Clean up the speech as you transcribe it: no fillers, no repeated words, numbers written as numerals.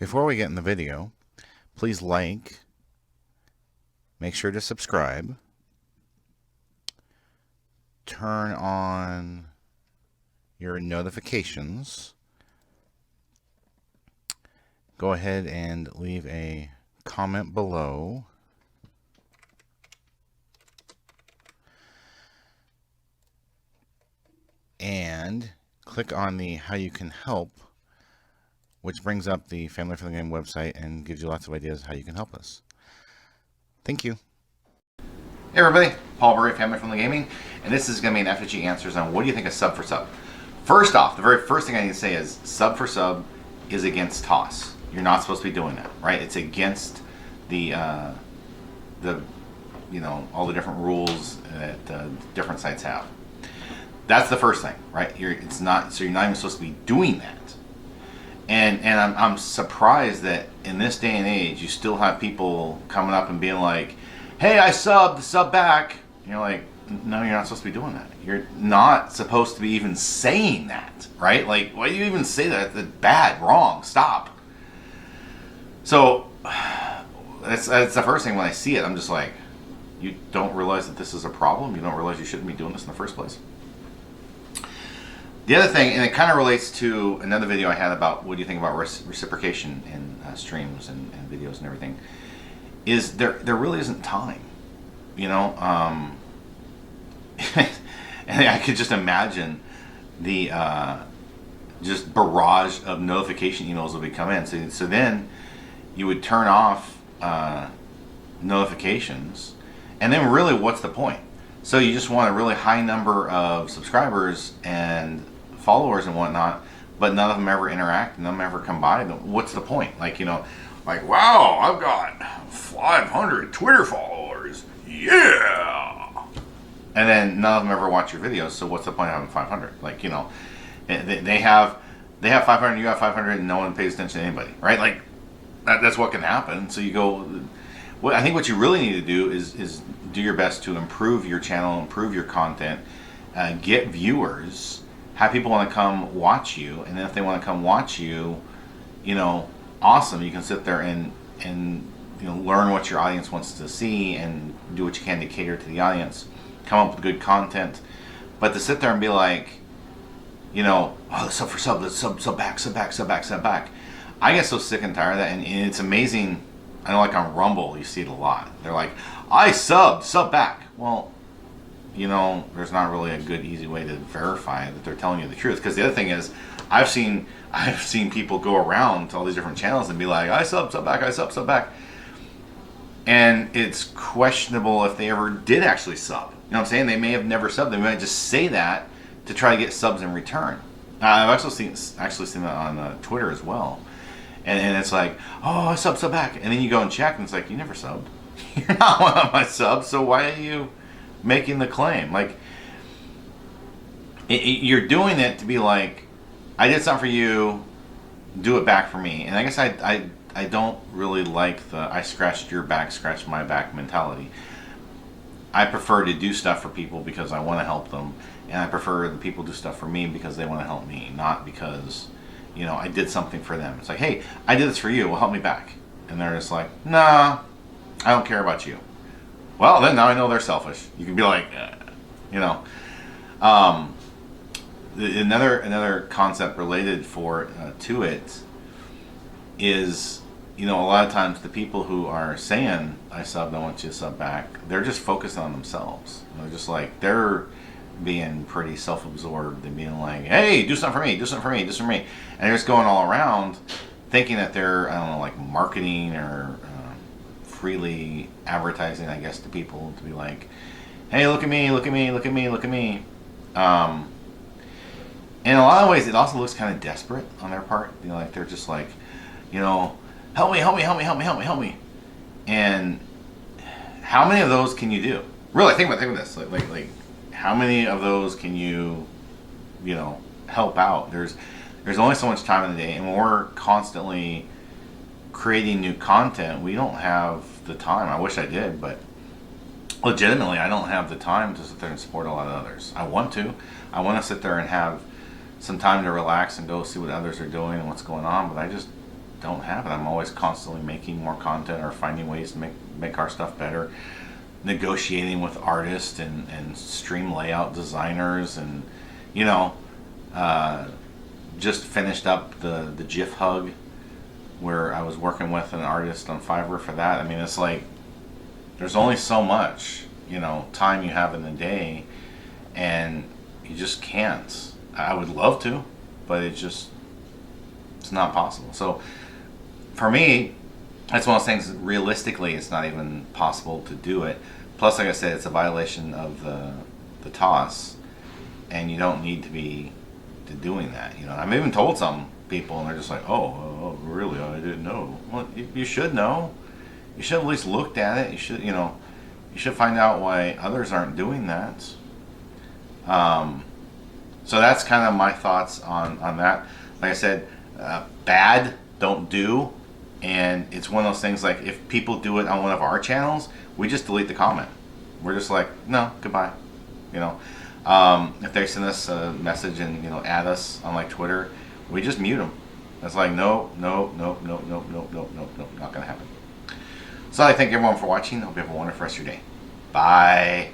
Before we get in the video, please like, make sure to subscribe, turn on your notifications, go ahead and leave a comment below, and click on the How You Can Help, which brings up the Family Friendly Game website and gives you lots of ideas how you can help us. Thank you. Hey everybody, Paul Burry, Family Friendly Gaming, and this is going to be an FFG Answers on what do you think of sub for sub. First off, the very first thing I need to say is sub for sub is against TOS. You're not supposed to be doing that, right? It's against the all the different rules that different sites have. That's the first thing, right? You're not even supposed to be doing that. And I'm surprised that in this day and age you still have people coming up and being like, hey, I subbed, sub back. And you're like, no, you're not supposed to be doing that. You're not supposed to be even saying that, right? Like, why do you even say that? That's bad, wrong, stop. So that's the first thing when I see it. I'm just like, you don't realize that this is a problem? You don't realize you shouldn't be doing this in the first place? The other thing, and it kind of relates to another video I had about what do you think about reciprocation in streams and videos and everything, is there really isn't time, and I could just imagine the just barrage of notification emails that would come in. So then you would turn off notifications, and then really what's the point? So you just want a really high number of subscribers and followers and whatnot, but none of them ever interact, none of them ever come by. What's the point? Like, wow, I've got 500 Twitter followers, yeah, and then none of them ever watch your videos. So what's the point of having 500? Like, they have 500, you have 500, and no one pays attention to anybody, right? Like that's what can happen. So you go. I think what you really need to do is do your best to improve your channel, improve your content, get viewers, have people want to come watch you, and then if they want to come watch you, awesome. You can sit there and learn what your audience wants to see and do what you can to cater to the audience, come up with good content. But to sit there and be like, oh, sub for sub, let's sub back. I get so sick and tired of that, and it's amazing. I know, like on Rumble, you see it a lot. They're like, I sub back. Well, there's not really a good, easy way to verify that they're telling you the truth. Because the other thing is, I've seen people go around to all these different channels and be like, I sub back, I sub back. And it's questionable if they ever did actually sub. You know what I'm saying? They may have never subbed. They might just say that to try to get subs in return. I've also seen that on Twitter as well. And it's like, oh, I sub back. And then you go and check, and it's like, you never subbed. You're not one of my subs, so why are you making the claim? Like, you're doing it to be like, I did something for you, do it back for me. And I guess I don't really like the I scratched your back, scratched my back mentality. I prefer to do stuff for people because I want to help them, and I prefer the people do stuff for me because they want to help me, not because I did something for them. It's like, hey, I did this for you, well, help me back. And they're just like, nah, I don't care about you. Well, then now I know they're selfish. You can be like, another concept related to it is, a lot of times the people who are saying I subbed, I want you to sub back, they're just focused on themselves. They're just like, they're being pretty self-absorbed and being like, hey, do something for me, do something for me, do something for me. And they're just going all around thinking that they're, I don't know, like marketing or freely advertising, I guess, to people to be like, hey, look at me, look at me, look at me, look at me. In a lot of ways, it also looks kind of desperate on their part. Like they're just like, help me, help me, help me, help me, help me, help me. And how many of those can you do? Really, think about this. Like how many of those can you, help out? There's only so much time in the day, and when we're constantly creating new content, we don't have the time. I wish I did, but legitimately, I don't have the time to sit there and support a lot of others. I want to. I want to sit there and have some time to relax and go see what others are doing and what's going on, but I just don't have it. I'm always constantly making more content or finding ways to make our stuff better, negotiating with artists and stream layout designers, and you know, just finished up the GIF hug where I was working with an artist on Fiverr for that. I mean, it's like there's only so much, you know, time you have in the day, and you just can't. I would love to, but it's not possible. So for me, that's one of those things. Realistically, it's not even possible to do it. Plus, like I said, it's a violation of the TOS, and you don't need to be doing that. You know, I've even told some people, and they're just like, "Oh, really? I didn't know." Well, you should know. You should have at least looked at it. You should find out why others aren't doing that. So that's kind of my thoughts on that. Like I said, bad, don't do. And it's one of those things, like if people do it on one of our channels, we just delete the comment. We're just like, no, goodbye. You know, if they send us a message and, you know, add us on like Twitter, we just mute them. It's like, no, not gonna happen. So I thank everyone for watching. Hope you have a wonderful rest of your day. Bye.